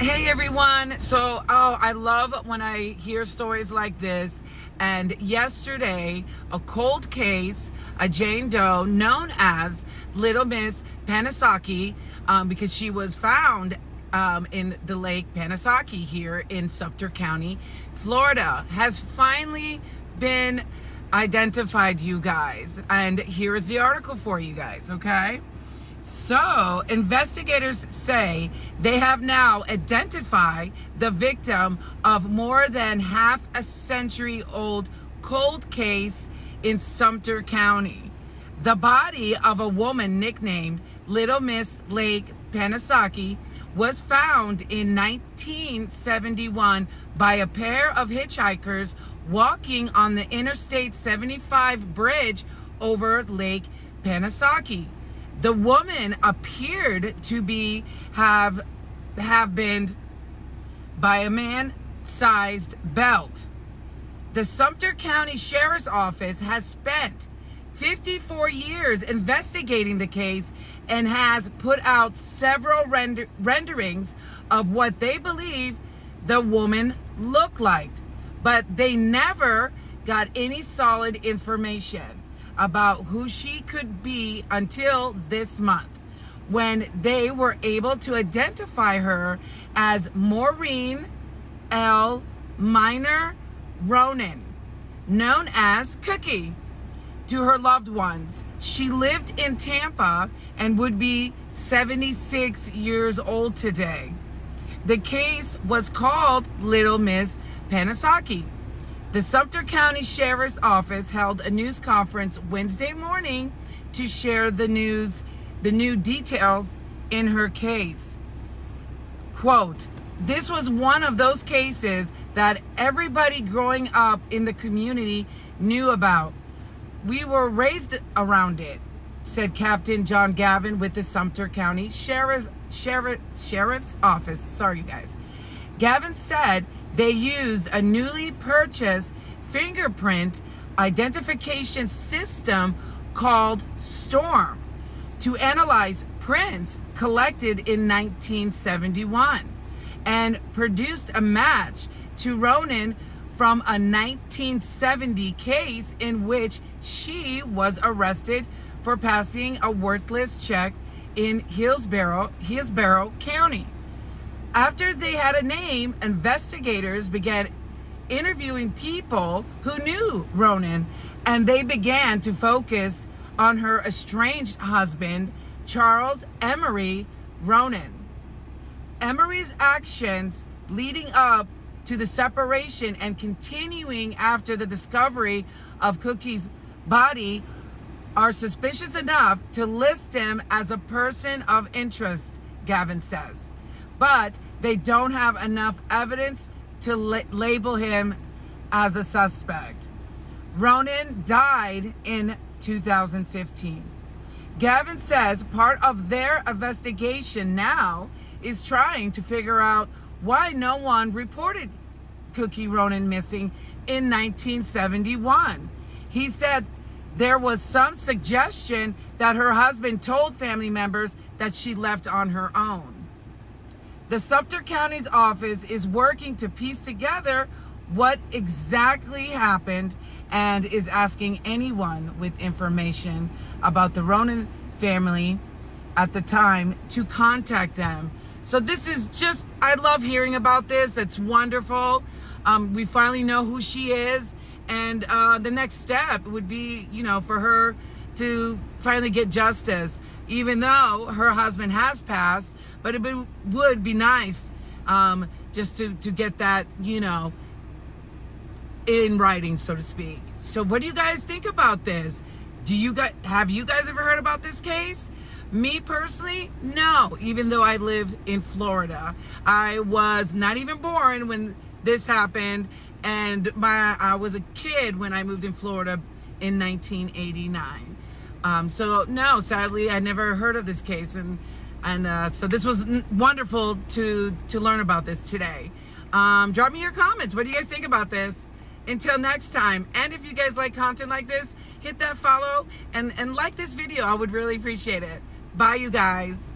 Hey everyone. So, I love when I hear stories like this. And yesterday, a cold case, a Jane Doe known as Little Miss Panasoffkee, because she was found in the Lake Panasoffkee here in Sumter County, Florida, has finally been identified, you guys. And here is the article for you guys, okay? So, investigators say they have now identified the victim of more than half a century old cold case in Sumter County. The body of a woman nicknamed Little Miss Lake Panasoffkee was found in 1971 by a pair of hitchhikers walking on the Interstate 75 bridge over Lake Panasoffkee. The woman appeared to have been by a man-sized belt. The Sumter County Sheriff's Office has spent 54 years investigating the case and has put out several renderings of what they believe the woman looked like, but they never got any solid information about who she could be until this month, when they were able to identify her as Maureen L. Minor Ronan, known as Cookie, to her loved ones. She lived in Tampa and would be 76 years old today. The case was called Little Miss Panasoffkee. The Sumter County Sheriff's Office held a news conference Wednesday morning to share the new details in her case. Quote, "This was one of those cases that everybody growing up in the community knew about. We were raised around it," said Captain John Gavin with the Sumter County Sheriff's Office. Sorry, you guys. Gavin said they used a newly purchased fingerprint identification system called Storm to analyze prints collected in 1971 and produced a match to Ronan from a 1970 case in which she was arrested for passing a worthless check in Hillsborough County. After they had a name, investigators began interviewing people who knew Ronan, and they began to focus on her estranged husband, Charles Emery Ronan. Emery's actions leading up to the separation and continuing after the discovery of Cookie's body are suspicious enough to list him as a person of interest, Gavin says. But they don't have enough evidence to label him as a suspect. Ronan died in 2015. Gavin says part of their investigation now is trying to figure out why no one reported Cookie Ronan missing in 1971. He said there was some suggestion that her husband told family members that she left on her own. The Sumter County's office is working to piece together what exactly happened and is asking anyone with information about the Ronan family at the time to contact them. So this is just, I love hearing about this. It's wonderful. We finally know who she is. And the next step would be, for her to finally get justice, even though her husband has passed. But it would be nice just to get that, in writing, so to speak. So what do you guys think about this? Have you guys ever heard about this case? Me personally, no, even though I live in Florida. I was not even born when this happened, and I was a kid when I moved in Florida in 1989. So no, sadly, I never heard of this case, and so this was wonderful to learn about this today. Drop me your comments. What do you guys think about this? Until next time. And if you guys like content like this, hit that follow and like this video. I would really appreciate it. Bye, you guys.